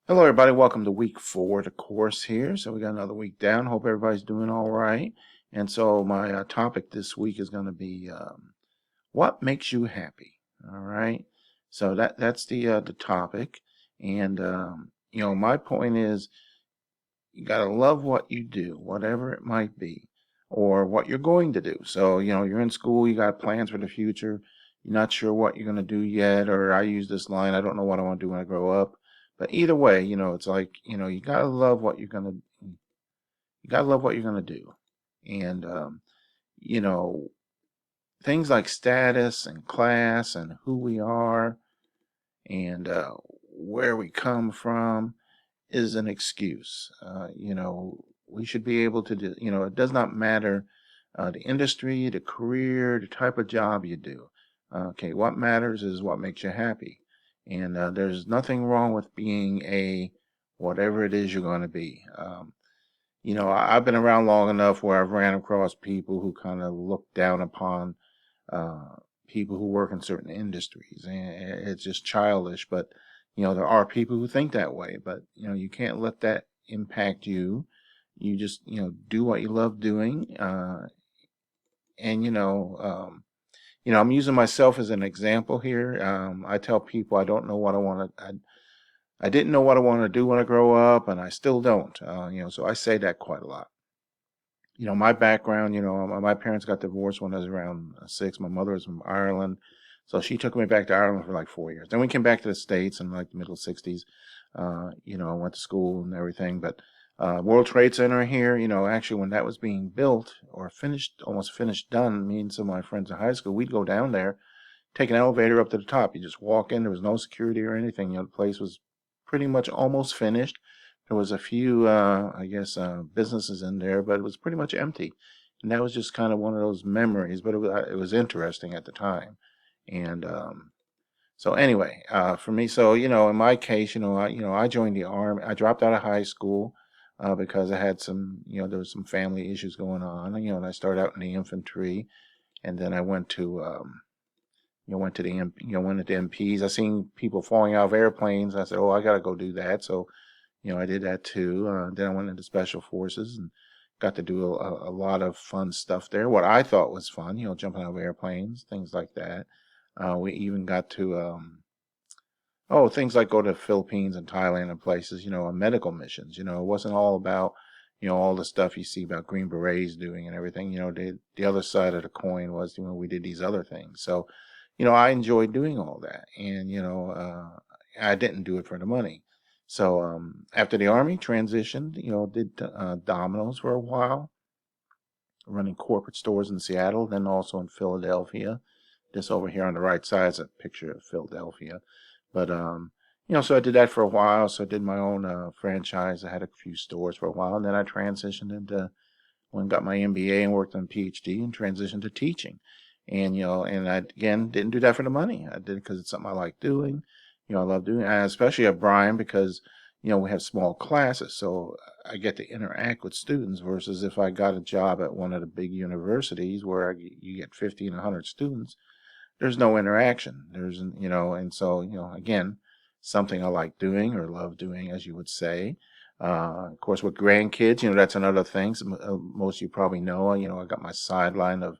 Hello, everybody. Welcome to week 4 of the course here. So we got another week down. Hope everybody's doing all right. And so my topic this week is going to be what makes you happy. All right. So that's the topic. And my point is you got to love what you do, whatever it might be, or what you're going to do. So you're in school, you got plans for the future. You're not sure what you're going to do yet, or I use this line, I don't know what I want to do when I grow up. But either way, it's like, you gotta love what you're gonna do. And you know, things like status and class and who we are and where we come from is an excuse. We should be able to do, it does not matter the industry, the career, the type of job you do. Okay, what matters is what makes you happy. And there's nothing wrong with being a whatever it is you're going to be. I've been around long enough where I've ran across people who kind of look down upon uh, people who work in certain industries, and it's just childish. But there are people who think that way. But you can't let that impact you. You just do what you love doing, and I'm using myself as an example here. I tell people I don't know what I want to. I didn't know what I want to do when I grow up, and I still don't. So I say that quite a lot. My background, my parents got divorced when I was around 6. My mother was from Ireland. So she took me back to Ireland for like 4 years. Then we came back to the States in like the middle 60s. I went to school and everything. But World Trade Center here, actually when that was being built or finished, almost finished, done, me and some of my friends in high school, we'd go down there, take an elevator up to the top. You just walk in. There was no security or anything. The place was pretty much almost finished. There was a few, I guess, businesses in there, but it was pretty much empty. And that was just kind of one of those memories, but it was interesting at the time. And so anyway, for me, so in my case, I joined the army. I dropped out of high school because I had some, there was some family issues going on. And I started out in the infantry, and then I went to went to the went to the MPs. I seen people falling out of airplanes. I said, "Oh, I gotta go do that." So, I did that too. Then I went into special forces and got to do a lot of fun stuff there. What I thought was fun, jumping out of airplanes, things like that. We even got to things like go to the Philippines and Thailand and places, on medical missions. It wasn't all about all the stuff you see about Green Berets doing and everything. The other side of the coin was, we did these other things. So, I enjoyed doing all that. And, I didn't do it for the money. So, after the Army transitioned, did Domino's for a while, running corporate stores in Seattle, then also in Philadelphia. This over here on the right side is a picture of Philadelphia. But so I did that for a while. So I did my own franchise. I had a few stores for a while, and then I transitioned into when I got my MBA and worked on PhD and transitioned to teaching. And and I again didn't do that for the money. I did it because it's something I like doing. I love doing it, and especially at Bryan because we have small classes, so I get to interact with students versus if I got a job at one of the big universities where you get 50 and 100 students, there's no interaction. And so, again, something I like doing or love doing, as you would say. Of course, with grandkids, that's another thing. Most of you probably know, I got my sideline of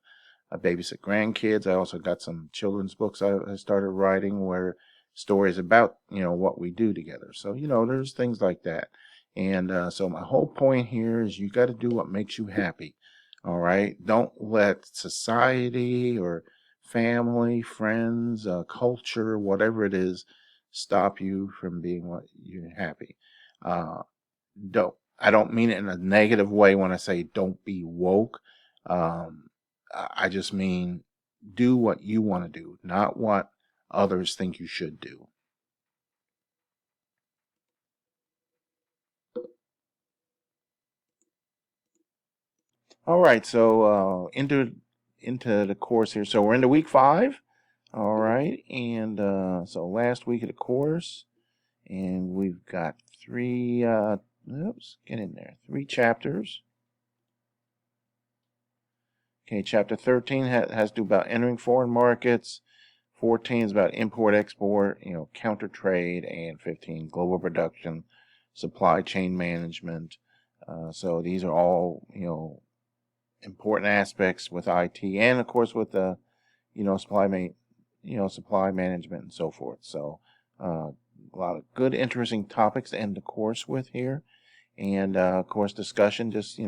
I babysit grandkids. I also got some children's books I started writing where stories about, what we do together. So, there's things like that. And so my whole point here is you got to do what makes you happy. All right. Don't let society or family, friends, culture, whatever it is, stop you from being what you're happy. Uh, I don't mean it in a negative way when I say don't be woke. Um, I just mean do what you want to do, not what others think you should do. All right, so into the course here. So we're into week 5. All right, and so last week of the course, and we've got 3. Oops, get in there. 3 chapters. Okay, chapter 13 has to do about entering foreign markets. 14 is about import export, counter trade, and 15 global production, supply chain management. So these are all important aspects with IT, and of course with the supply management and so forth. So a lot of good interesting topics to end the course with here, and of course discussion. Just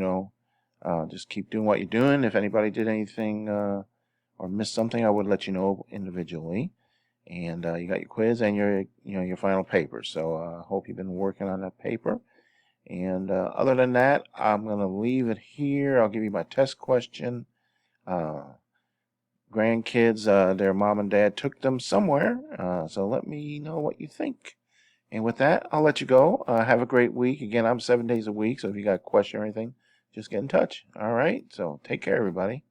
keep doing what you're doing. If anybody did anything or missed something, I would let you know individually. And you got your quiz and your final paper. So I hope you've been working on that paper. And other than that, I'm going to leave it here. I'll give you my test question. Grandkids, their mom and dad took them somewhere. So let me know what you think. And with that, I'll let you go. Have a great week. Again, I'm 7 days a week. So if you got a question or anything, just get in touch. All right. So take care, everybody.